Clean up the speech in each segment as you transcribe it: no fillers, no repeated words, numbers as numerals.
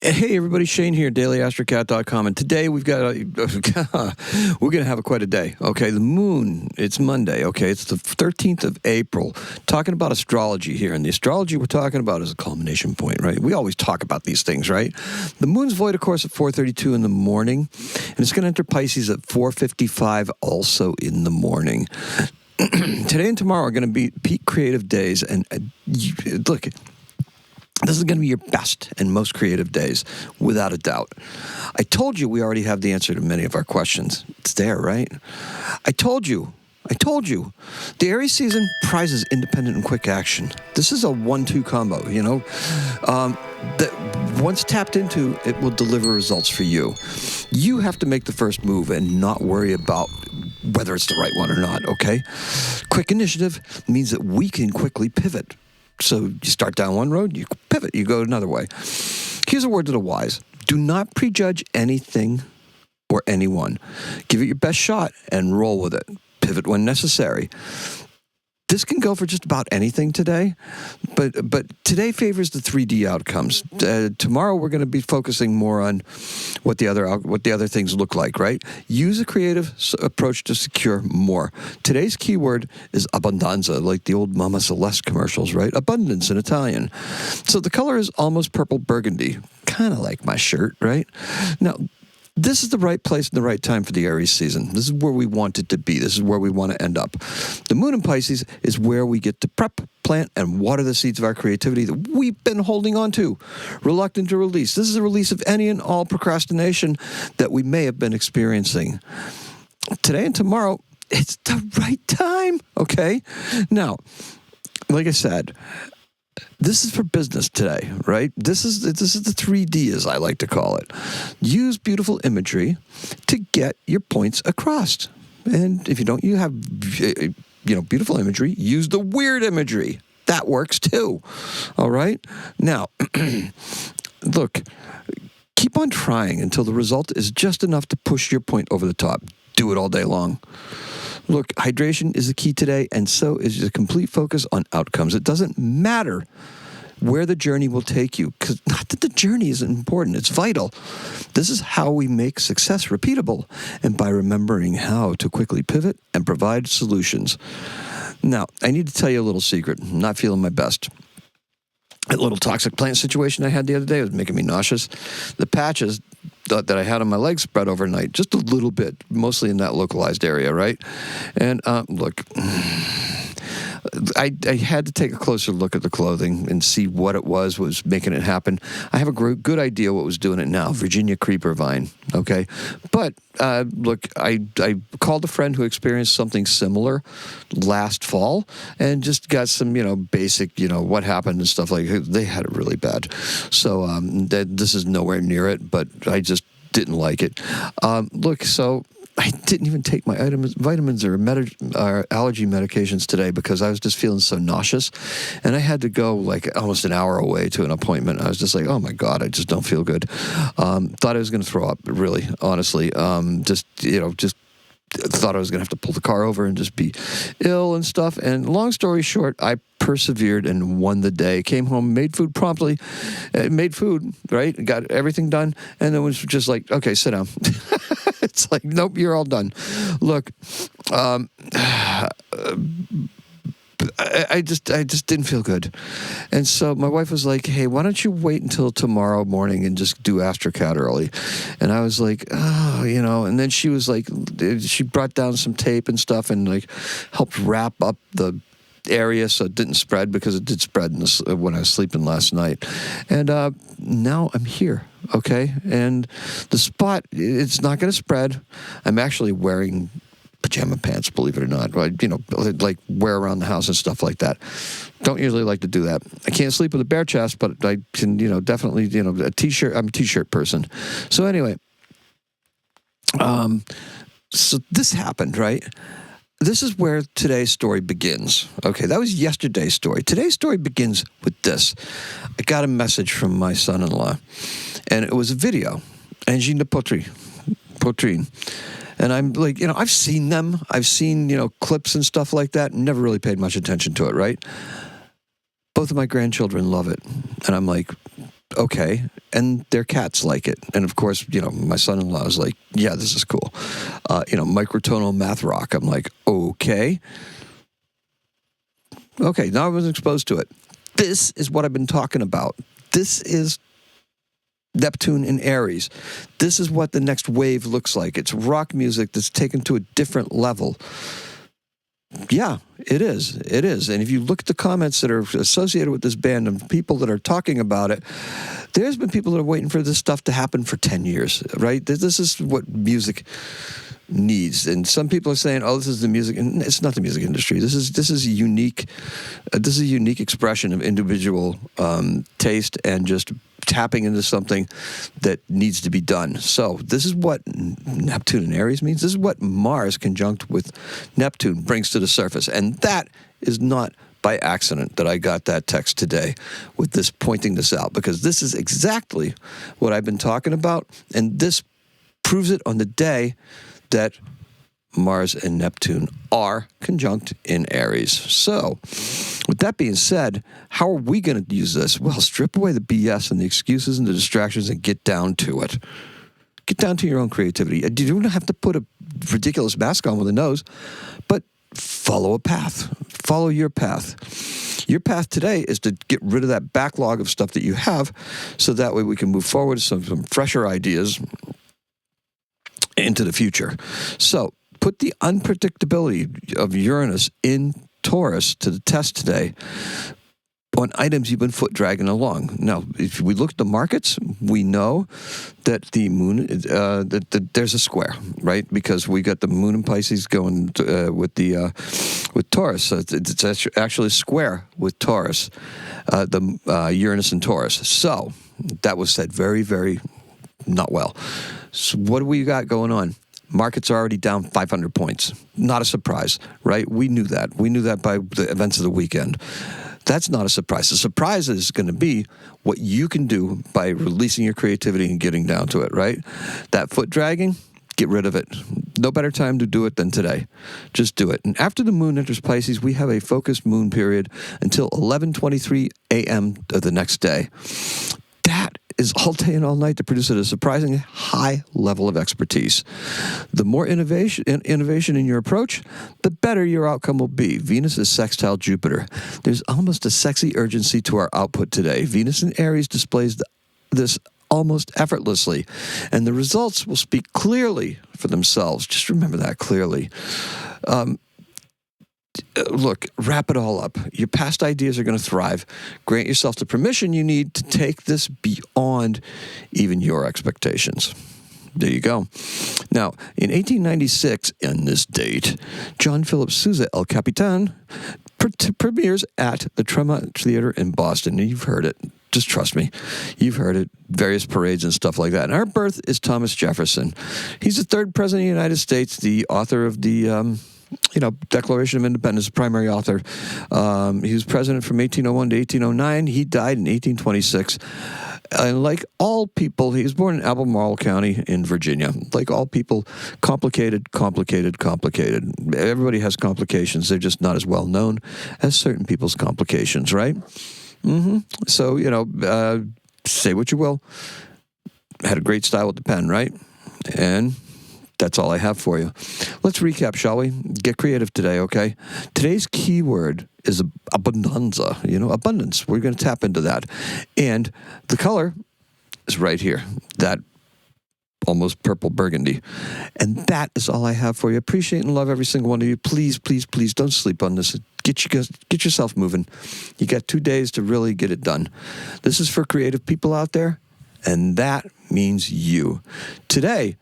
Hey everybody, Shane here, dailyastrocat.com, and today we've got we're going to have quite a day. Okay, the moon, it's Monday. Okay, it's the 13th of April. Talking about astrology here, and the astrology we're talking about is a culmination point, right? We always talk about these things, right? The moon's void, of course, at 4:32 in the morning, and it's going to enter Pisces at 4:55, also in the morning. Today and tomorrow are going to be peak creative days, and look. This is going to be your best and most creative days, without a doubt. I told you we already have the answer to many of our questions. It's there, right? I told you. The Aries season prizes independent and quick action. This is a 1-2 combo, you know. That once tapped into, it will deliver results for you. You have to make the first move and not worry about whether it's the right one or not, okay? Quick initiative means that we can quickly pivot. So you start down one road, you pivot, you go another way. Here's a word to the wise. Do not prejudge anything or anyone. Give it your best shot and roll with it. Pivot when necessary. This can go for just about anything today, but today favors the 3D outcomes. Tomorrow we're going to be focusing more on what the other things look like, right? Use a creative approach to secure more. Today's keyword is abbondanza, like the old Mama Celeste commercials, right? Abundance in Italian. So the color is almost purple burgundy, kind of like my shirt, right? Now, this is the right place and the right time for the Aries season. This is where we want it to be. This is where we want to end up. The moon in Pisces is where we get to prep, plant, and water the seeds of our creativity that we've been holding on to, reluctant to release. This is a release of any and all procrastination that we may have been experiencing. Today and tomorrow, it's the right time, okay? Now, like I said, this is for business today, right? This is the 3D, as I like to call it. Use beautiful imagery to get your points across. And if you don't, you have beautiful imagery. Use the weird imagery. That works too. All right. Now, look, keep on trying until the result is just enough to push your point over the top. Do it all day long. Look, hydration is the key today, and so is a complete focus on outcomes. It doesn't matter where the journey will take you, because not that the journey isn't important, it's vital. This is how we make success repeatable, and by remembering how to quickly pivot and provide solutions. Now, I need to tell you a little secret. I'm not feeling my best. That little toxic plant situation I had the other day was making me nauseous. The patches that I had on my legs spread overnight, just a little bit, mostly in that localized area, right? And look, I had to take a closer look at the clothing and see what it was making it happen. I have a good idea what was doing it now, Virginia creeper vine, okay? But look, I called a friend who experienced something similar last fall and just got some, basic, what happened and stuff like that. They had it really bad. So this is nowhere near it, but I just didn't like it. Look, so I didn't even take my vitamins or allergy medications today because I was just feeling so nauseous. And I had to go like almost an hour away to an appointment. I was just like, oh my God, I just don't feel good. Thought I was going to throw up, really, honestly. Just thought I was going to have to pull the car over and just be ill and stuff. And long story short, I persevered and won the day. Came home, made food promptly, made food, right? Got everything done. And then was just like, okay, sit down. It's like, nope, you're all done. Look, I just didn't feel good. And so my wife was like, hey, why don't you wait until tomorrow morning and just do Astrocat early? And I was like, oh, and then she was like, she brought down some tape and stuff and like helped wrap up the area so it didn't spread, because it did spread when I was sleeping last night. And now I'm here, okay? And the spot, it's not going to spread. I'm actually wearing pajama pants, believe it or not, like wear around the house and stuff like that. Don't usually like to do that. I can't sleep with a bare chest, but I can, definitely, a t-shirt. I'm a t-shirt person. So anyway, so this happened, right? This is where today's story begins. Okay, that was yesterday's story. Today's story begins with this. I got a message from my son-in-law, and it was a video, Engine de Poitrine. And I'm like, I've seen them. I've seen, clips and stuff like that, and never really paid much attention to it, right? Both of my grandchildren love it. And I'm like, okay. And their cats like it. And of course, my son-in-law is like, yeah, this is cool. Microtonal math rock. I'm like, okay. Okay, now I was exposed to it. This is what I've been talking about. This is Neptune in Aries. This is what the next wave looks like. It's rock music that's taken to a different level. Yeah, it is. It is. And if you look at the comments that are associated with this band and people that are talking about it, there's been people that are waiting for this stuff to happen for 10 years, right? This is what music needs. And some people are saying, "Oh, this is the music," and it's not the music industry. This is unique. This is a unique expression of individual taste and just tapping into something that needs to be done. So this is what Neptune and Aries means. This is what Mars conjunct with Neptune brings to the surface. And that is not by accident that I got that text today with this pointing this out, because this is exactly what I've been talking about. And this proves it on the day that Mars and Neptune are conjunct in Aries. So, with that being said, how are we going to use this? Well, strip away the BS and the excuses and the distractions and get down to it. Get down to your own creativity. You don't have to put a ridiculous mask on with a nose, but follow a path. Follow your path. Your path today is to get rid of that backlog of stuff that you have, so that way we can move forward to some fresher ideas into the future. So, put the unpredictability of Uranus in Taurus to the test today on items you've been foot dragging along. Now, if we look at the markets, we know that the moon, that there's a square, right? Because we got the moon in Pisces going with Taurus. So it's actually a square with Taurus, the Uranus and Taurus. So that was said very, very not well. So what do we got going on? Markets are already down 500 points. Not a surprise, right? We knew that. We knew that by the events of the weekend. That's not a surprise. The surprise is going to be what you can do by releasing your creativity and getting down to it, right? That foot dragging, get rid of it. No better time to do it than today. Just do it. And after the moon enters Pisces, we have a focused moon period until 11:23 a.m. of the next day. That is all day and all night to produce at a surprisingly high level of expertise. The more innovation in your approach, the better your outcome will be. Venus is sextile Jupiter. There's almost a sexy urgency to our output today. Venus in Aries displays this almost effortlessly, and the results will speak clearly for themselves. Just remember that clearly. Look, wrap it all up. Your past ideas are going to thrive. Grant yourself the permission you need to take this beyond even your expectations. There you go. Now, in 1896, in this date, John Philip Sousa, El Capitan, premieres at the Tremont Theater in Boston. And you've heard it. Just trust me. You've heard it. Various parades and stuff like that. And our birth is Thomas Jefferson. He's the third president of the United States, the author of the Declaration of Independence, primary author. He was president from 1801 to 1809. He died in 1826. And like all people, he was born in Albemarle County in Virginia. Like all people, complicated. Everybody has complications. They're just not as well known as certain people's complications, right? So, say what you will. Had a great style with the pen, right? And that's all I have for you. Let's recap, shall we? Get creative today, okay? Today's keyword is abundanza, abundance. We're going to tap into that. And the color is right here, that almost purple burgundy. And that is all I have for you. Appreciate and love every single one of you. Please, please, please don't sleep on this. Get yourself moving. You got 2 days to really get it done. This is for creative people out there, and that means you. Today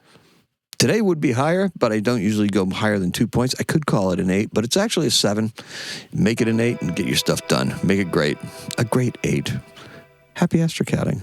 would be higher, but I don't usually go higher than 2 points. I could call it an 8, but it's actually a 7. Make it an 8 and get your stuff done. Make it great. A great 8. Happy astrocatting.